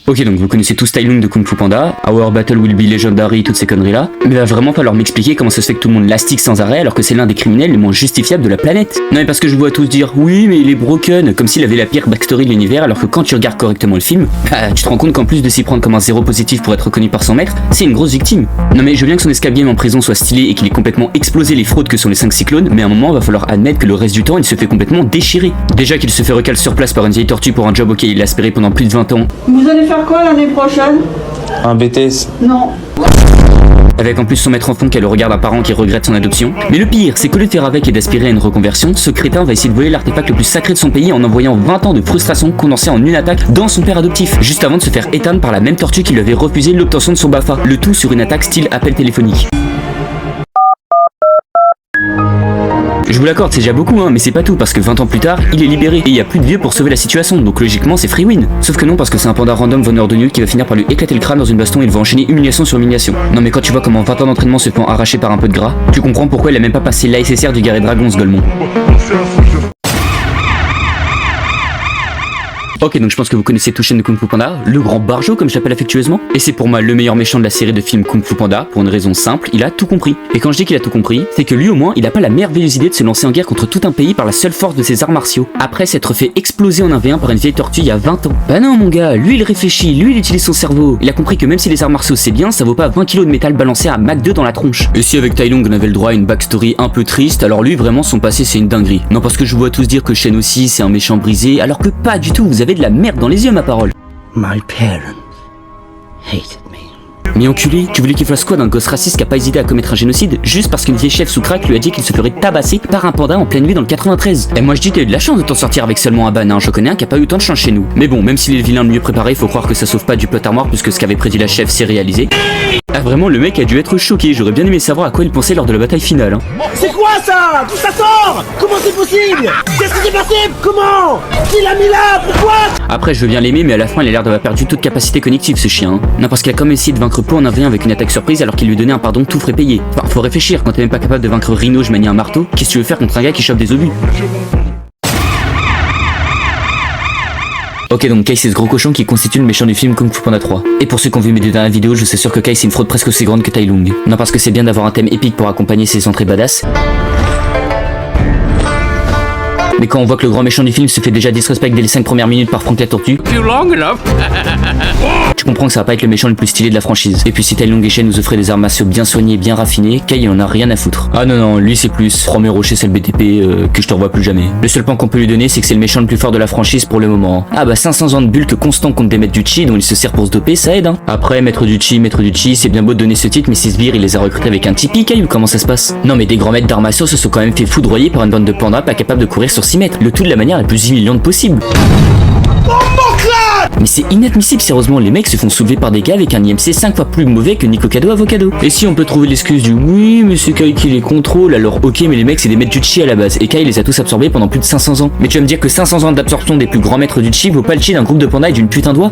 Ok, donc vous connaissez tous Tai Lung de Kung Fu Panda, Our Battle Will Be Legendary, toutes ces conneries là, mais va vraiment falloir m'expliquer comment ça se fait que tout le monde l'astique sans arrêt alors que c'est l'un des criminels les moins justifiables de la planète. Non mais parce que je vois tous dire oui mais il est broken, comme s'il avait la pire backstory de l'univers, alors que quand tu regardes correctement le film, tu te rends compte qu'en plus de s'y prendre comme un zéro positif pour être reconnu par son maître, c'est une grosse victime. Non mais je veux bien que son escape game en prison soit stylé et qu'il ait complètement explosé les fraudes que sont les 5 cyclones, mais à un moment va falloir admettre que le reste du temps il se fait complètement déchirer. Déjà qu'il se fait recal sur place par une vieille tortue pour un job auquel il a aspiré pendant plus de 20 ans. Vous allez faire quoi l'année prochaine? Un BTS. Non. Avec en plus son maître enfant qui le regarde un parent qui regrette son adoption. Mais le pire, c'est que le faire avec et d'aspirer à une reconversion, ce crétin va essayer de voler l'artefact le plus sacré de son pays en envoyant 20 ans de frustration condensée en une attaque dans son père adoptif, juste avant de se faire éteindre par la même tortue qui lui avait refusé l'obtention de son BAFA, le tout sur une attaque style appel téléphonique. Je vous l'accorde, c'est déjà beaucoup, mais c'est pas tout, parce que 20 ans plus tard, il est libéré, et il y a plus de vieux pour sauver la situation, donc logiquement c'est free win. Sauf que non, parce que c'est un panda random veneur de nuit qui va finir par lui éclater le crâne dans une baston et il va enchaîner humiliation sur humiliation. Non mais quand tu vois comment 20 ans d'entraînement se font arracher par un peu de gras, tu comprends pourquoi il a même pas passé l'ASSR du Garé Dragon ce Golemon. Ok, donc je pense que vous connaissez toute chaîne de Kung Fu Panda, le grand Barjo comme je l'appelle affectueusement, et c'est pour moi le meilleur méchant de la série de films Kung Fu Panda, pour une raison simple, il a tout compris. Et quand je dis qu'il a tout compris, c'est que lui au moins, il a pas la merveilleuse idée de se lancer en guerre contre tout un pays par la seule force de ses arts martiaux, après s'être fait exploser en 1v1 par une vieille tortue il y a 20 ans. Bah non mon gars, lui il réfléchit, lui il utilise son cerveau, il a compris que même si les arts martiaux c'est bien, ça vaut pas 20 kilos de métal balancé à Mach 2 dans la tronche. Et si avec Tai Lung on avait le droit à une backstory un peu triste, alors lui vraiment son passé c'est une dinguerie. Non parce que je vois tous dire que Shen aussi c'est un méchant brisé, alors que pas du tout, vous avez de la merde dans les yeux ma parole. My parents hated me. Mais enculé, tu voulais qu'il fasse quoi d'un gosse raciste qui a pas hésité à commettre un génocide juste parce qu'une vieille chef sous crack lui a dit qu'il se ferait tabasser par un panda en pleine nuit dans le 93. Et moi je dis t'as eu de la chance de t'en sortir avec seulement un ban, je connais un qui a pas eu autant de chance chez nous. Mais bon, même s'il est le vilain le mieux préparé, faut croire que ça sauve pas du plot armor puisque ce qu'avait prédit la chef s'est réalisé. Ah vraiment le mec a dû être choqué, j'aurais bien aimé savoir à quoi il pensait lors de la bataille finale. C'est quoi ça? D'où ça sort? Comment c'est possible? Qu'est-ce qui s'est passé? Comment? Qui l'a mis là? Pourquoi? Après je veux bien l'aimer mais à la fin il a l'air d'avoir perdu toute capacité cognitive ce chien. Non parce qu'il a quand même essayé de vaincre Po en 1v1 avec une attaque surprise alors qu'il lui donnait un pardon tout frais payé. Enfin faut réfléchir, quand t'es même pas capable de vaincre Rhino je manie un marteau, qu'est-ce que tu veux faire contre un gars qui chope des obus? Ok donc Kai c'est ce gros cochon qui constitue le méchant du film Kung Fu Panda 3. Et pour ceux qui ont vu mes deux dernières vidéos, je suis sûr que Kai c'est une fraude presque aussi grande que Tai Lung. Non parce que c'est bien d'avoir un thème épique pour accompagner ses entrées badass. Mais quand on voit que le grand méchant du film se fait déjà disrespect dès les 5 premières minutes par Frank la Tortue, tu comprends que ça va pas être le méchant le plus stylé de la franchise. Et puis si Tai Lung et Shen nous offraient des arts martiaux bien soignés et bien raffinés, Kai il en a rien à foutre. Ah non, lui c'est plus, prends mes rochers c'est le BTP, que je te revois plus jamais. Le seul point qu'on peut lui donner c'est que c'est le méchant le plus fort de la franchise pour le moment. Ah bah 500 ans de bulk constant contre des maîtres du chi dont il se sert pour se doper, ça aide Après maître du chi, c'est bien beau de donner ce titre mais ces sbires il les a recrutés avec un Tipeee Kai ou comment ça se passe? Non mais des grands maîtres d'arts martiaux se sont quand même fait foudroyer par une bande de pandas pas capable de courir sur 6 mètres. Le tout de la manière la plus humiliante possible. Mais c'est inadmissible sérieusement, les mecs se font soulever par des gars avec un IMC 5 fois plus mauvais que Nico Cado Avocado. Et si on peut trouver l'excuse du oui mais c'est Kai qui les contrôle, alors ok mais les mecs c'est des maîtres du chi à la base et Kai les a tous absorbés pendant plus de 500 ans. Mais tu vas me dire que 500 ans d'absorption des plus grands maîtres du chi vaut pas le chi d'un groupe de pandas et d'une putain d'oie?